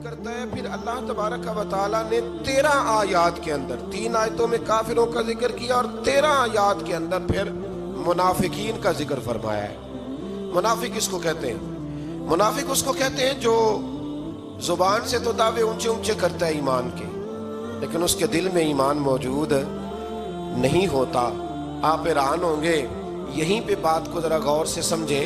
کرتا ہے. پھر اللہ تبارک و تعالیٰ نے 13 آیات کے اندر 3 آیتوں میں کافروں کا ذکر کیا اور 13 آیات کے اندر پھر منافقین کا ذکر فرمایا ہے. منافق کس کو کہتے ہیں؟ منافق اس کو کہتے ہیں جو زبان سے تو دعوے اونچے اونچے کرتا ہے ایمان کے، لیکن اس کے دل میں ایمان موجود نہیں ہوتا. آپ حیران ہوں گے. یہیں پہ بات کو ذرا غور سے سمجھے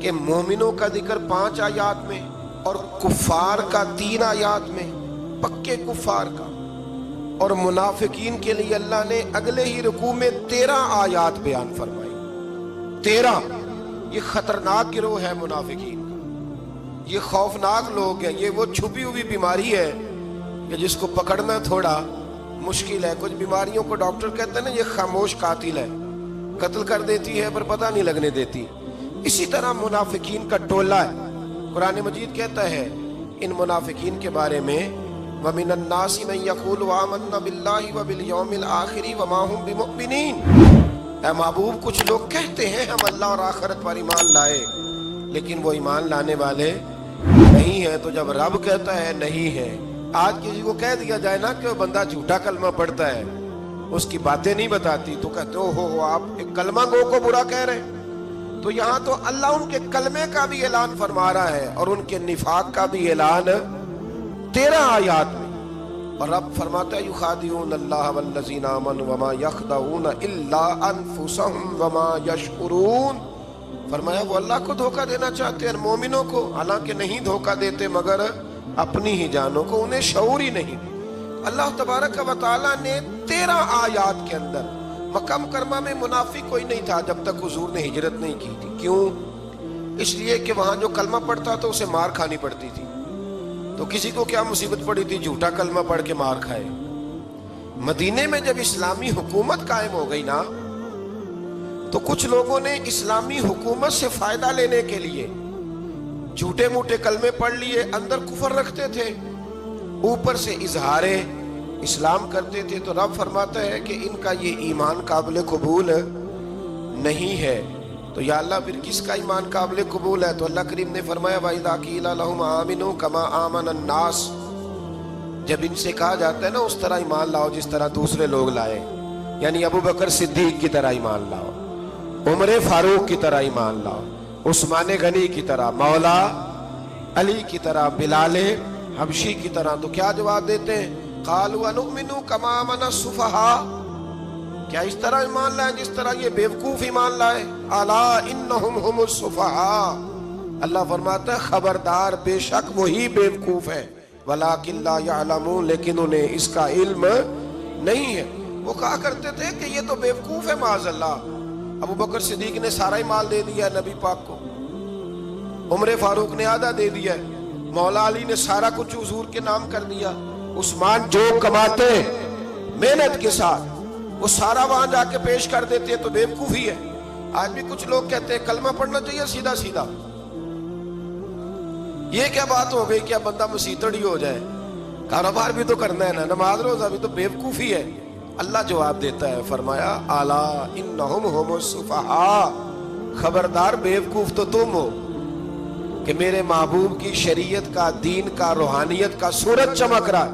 کہ مومنوں کا ذکر 5 آیات میں اور کفار کا 3 آیات میں، پکے کفار کا، اور منافقین کے لیے اللہ نے اگلے ہی رکوع میں 13 آیات بیان فرمائی. 13. یہ خطرناک گروہ ہے منافقین کا، یہ خوفناک لوگ ہیں. یہ وہ چھپی ہوئی بیماری ہے کہ جس کو پکڑنا تھوڑا مشکل ہے. کچھ بیماریوں کو ڈاکٹر کہتے ہیں نا یہ خاموش قاتل ہے، قتل کر دیتی ہے پر پتہ نہیں لگنے دیتی. اسی طرح منافقین کا ٹولہ ہے. قرآن مجید کہتا ہے ان منافقین کے بارے میں وَمِنَ النَّاسِ مَن يَقُولُ آمَنَّا بِاللَّهِ وَبِالْيَوْمِ الْآخِرِ وَمَا هُمْ بِمُؤْمِنِينَ. اے محبوب کچھ لوگ کہتے ہیں ہم اللہ اور آخرت پر ایمان لائے، لیکن وہ ایمان لانے والے نہیں ہیں. تو جب رب کہتا ہے نہیں ہے، آج کسی کو کہہ دیا جائے نا کہ وہ بندہ جھوٹا کلمہ پڑھتا ہے، اس کی باتیں نہیں بتاتی، تو کہتے ہو آپ ایک کلمہ گو کو برا کہہ رہے ہیں. تو یہاں تو اللہ ان کے کلمے کا بھی اعلان فرما رہا ہے اور ان کے نفاق کا بھی اعلان 13 آیات میں. اور رب فرماتا ہے یخادعون اللہ والذین آمنوا وما یخدعون الا انفسهم وما یشعرون. فرمایا وہ اللہ کو دھوکہ دینا چاہتے ہیں مومنوں کو، حالانکہ نہیں دھوکہ دیتے مگر اپنی ہی جانوں کو، انہیں شعور ہی نہیں. اللہ تبارک و تعالیٰ نے 13 آیات کے اندر مکہ مکرمہ میں منافق کوئی نہیں تھا جب تک حضور نے ہجرت نہیں کی تھی. کیوں؟ اس لیے کہ وہاں جو کلمہ پڑھتا تو اسے مار کھانی پڑتی تھی. تو کسی کو کیا مصیبت پڑی تھی جھوٹا کلمہ پڑھ کے مار کھائے. مدینے میں جب اسلامی حکومت قائم ہو گئی نا تو کچھ لوگوں نے اسلامی حکومت سے فائدہ لینے کے لیے جھوٹے موٹے کلمے پڑھ لیے، اندر کفر رکھتے تھے، اوپر سے اظہار اسلام کرتے تھے. تو رب فرماتا ہے کہ ان کا یہ ایمان قابل قبول نہیں ہے. تو یا اللہ پھر کس کا ایمان قابل قبول ہے؟ تو اللہ کریم نے فرمایا وَإِذَا قِيلَ لَهُمْ آمِنُوا كَمَا آمَنَ النَّاسِ. جب ان سے کہا جاتا ہے نا اس طرح ایمان لاؤ جس طرح دوسرے لوگ لائے، یعنی ابو بکر صدیق کی طرح ایمان لاؤ، عمر فاروق کی طرح ایمان لاؤ، عثمان غنی کی طرح، مولا علی کی طرح، بلال حبشی کی طرح، تو کیا جواب دیتے ہیں؟ قالوا انؤمن کما آمن السفہاء. کیا اس طرح ایمان لائے جس طرح یہ بیوقوف ایمان لائے؟ الا انہم هم السفہاء. اللہ فرماتا ہے خبردار بے شک وہی بیوقوف ہے، ولکن لا یعلمون، لیکن انہیں اس کا علم نہیں ہے. وہ کہا کرتے تھے کہ یہ تو بیوقوف ہے معاذ اللہ. ابو بکر صدیق نے سارا ہی مال دے دیا نبی پاک کو، عمر فاروق نے آدھا دے دیا، مولا علی نے سارا کچھ حضور کے نام کر دیا، عثمان جو کماتے محنت کے ساتھ وہ سارا وہاں جا کے پیش کر دیتے ہیں، تو بیوقوفی ہے. آج بھی کچھ لوگ کہتے ہیں کلمہ پڑھنا چاہیے سیدھا سیدھا. یہ کیا بات ہو گئی؟ کیا بندہ مسیتڑ ہی ہو جائے؟ کاروبار بھی تو کرنا ہے نا، نماز روزہ بھی، تو بیوقوفی ہے. اللہ جواب دیتا ہے، فرمایا الا انہم هم السفہاء، خبردار بیوقوف تو تم ہو کہ میرے محبوب کی شریعت کا، دین کا، روحانیت کا سورج چمک رہا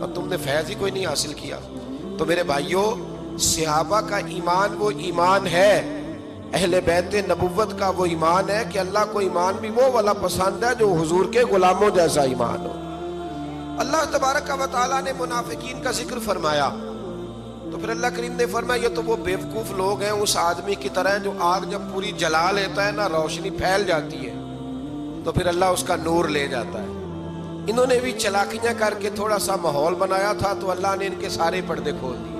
اور تم نے فیض ہی کوئی نہیں حاصل کیا. تو میرے بھائیوں، صحابہ کا ایمان وہ ایمان ہے، اہل بیت نبوت کا وہ ایمان ہے کہ اللہ کو ایمان بھی وہ والا پسند ہے جو حضور کے غلاموں جیسا ایمان ہو. اللہ تبارک و تعالیٰ نے منافقین کا ذکر فرمایا تو پھر اللہ کریم نے فرمایا یہ تو وہ بیوقوف لوگ ہیں اس آدمی کی طرح جو آگ جب پوری جلا لیتا ہے نا روشنی پھیل جاتی ہے تو پھر اللہ اس کا نور لے جاتا ہے. انہوں نے بھی چلاکیاں کر کے تھوڑا سا ماحول بنایا تھا تو اللہ نے ان کے سارے پردے کھول دیے.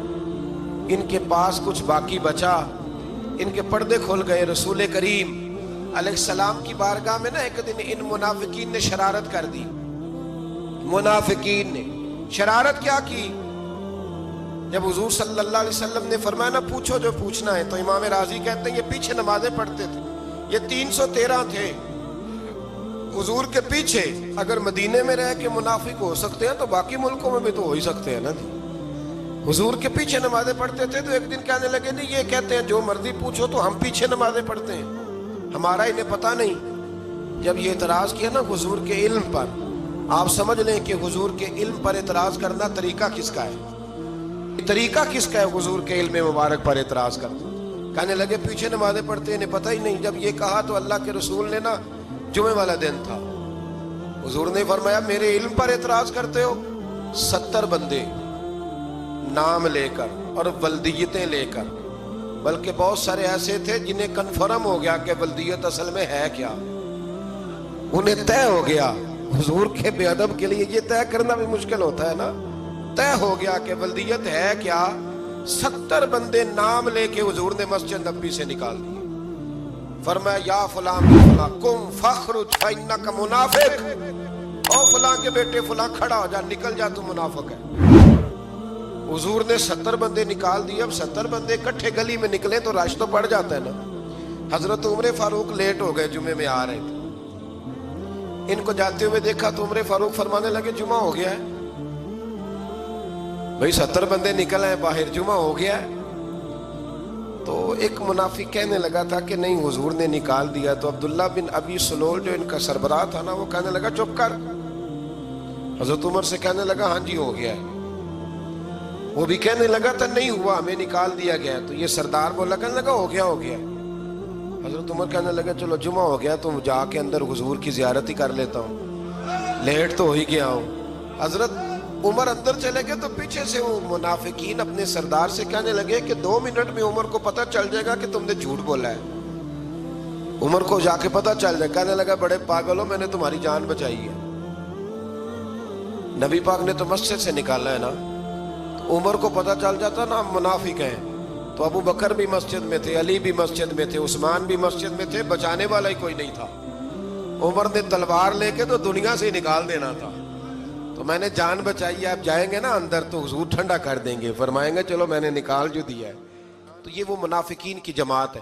ان کے پاس کچھ باقی بچا، ان کے پردے کھل گئے. رسول کریم علیہ السلام کی بارگاہ میں نا ایک دن ان منافقین نے شرارت کر دی. منافقین نے شرارت کیا کی؟ جب حضور صلی اللہ علیہ وسلم نے فرمایا نا پوچھو جو پوچھنا ہے، تو امام راضی کہتے ہیں یہ پیچھے نمازیں پڑھتے تھے، یہ 313 تھے حضور کے پیچھے. اگر مدینے میں رہ کے منافق ہو سکتے ہیں تو باقی ملکوں میں بھی تو ہو ہی سکتے ہیں نا. حضور کے پیچھے نمازیں پڑھتے تھے تو ایک دن کہنے لگے نہیں یہ کہتے ہیں جو مرضی پوچھو تو ہم پیچھے نمازیں پڑھتے ہیں، ہمارا انہیں پتہ نہیں. جب یہ اعتراض کیا نا حضور کے علم پر آپ سمجھ لیں کہ حضور کے علم پر اعتراض کرنا طریقہ کس کا ہے؟ طریقہ کس کا ہے حضور کے علم مبارک پر اعتراض کرنا؟ کہنے لگے پیچھے نمازیں پڑھتے ہیں، انہیں پتہ ہی نہیں۔ جب یہ کہا تو اللہ کے رسول نے نا جمعے والا دن تھا، حضور نے فرمایا میرے علم پر اعتراض کرتے ہو؟ 70 بندے نام لے کر اور ولدیتیں لے کر، بلکہ بہت سارے ایسے تھے جنہیں کنفرم ہو گیا کہ ولدیت اصل میں ہے کیا، انہیں طے ہو گیا۔ حضور کے بے ادب کے لیے یہ طے کرنا بھی مشکل ہوتا ہے نا، طے ہو گیا کہ ولدیت ہے کیا۔ 70 بندے نام لے کے حضور نے مسجد نبوی سے نکال دیے۔ فرمایا یا فلاں فلاں قم فخرج فإنک منافق، او فلاں کے بیٹے فلاں کھڑا ہو جا، نکل جا، تو منافق ہے۔ حضور نے 70 بندے نکال دیے۔ اب 70 بندے اکٹھے گلی میں نکلے تو رش تو پڑ جاتا ہے نا۔ حضرت عمر فاروق لیٹ ہو گئے، جمعے میں آ رہے تھے، ان کو جاتے ہوئے دیکھا تو عمر فاروق فرمانے لگے جمعہ ہو گیا ہے بھئی، 70 بندے نکل آئے باہر، جمعہ ہو گیا ہے۔ تو ایک منافق کہنے لگا تھا کہ نہیں حضور نے نکال دیا، تو عبداللہ بن ابی سلول جو ان کا سربراہ تھا نا، وہ کہنے لگا چپ کر۔ حضرت عمر سے کہنے لگا ہاں جی ہو گیا ہے۔ وہ بھی کہنے لگا تھا نہیں ہوا، ہمیں نکال دیا گیا۔ تو یہ سردار بولا، کہنے لگا ہو گیا ہو گیا۔ حضرت عمر کہنے لگا چلو جمعہ ہو گیا تو جا کے اندر حضور کی زیارت ہی کر لیتا ہوں، لیٹ تو ہو ہی گیا ہوں۔ حضرت عمر اندر چلے گئے تو پیچھے سے وہ منافقین اپنے سردار سے کہنے لگے کہ 2 منٹ میں عمر کو پتہ چل جائے گا کہ تم نے جھوٹ بولا ہے۔ عمر کو جا کے پتہ چل جائے، کہنے لگا بڑے پاگل ہو، میں نے تمہاری جان بچائی ہے، نبی پاک نے تو مسجد سے نکالا ہے نا۔ تو عمر کو پتہ چل جاتا نا ہم منافق ہیں، تو ابو بکر بھی مسجد میں تھے، علی بھی مسجد میں تھے، عثمان بھی مسجد میں تھے، بچانے والا ہی کوئی نہیں تھا۔ عمر نے تلوار لے کے تو دنیا سے نکال دینا تھا، تو میں نے جان بچائی ہے، آپ جائیں گے نا اندر تو حضور ٹھنڈا کر دیں گے، فرمائیں گے چلو میں نے نکال جو دیا ہے۔ تو یہ وہ منافقین کی جماعت ہے۔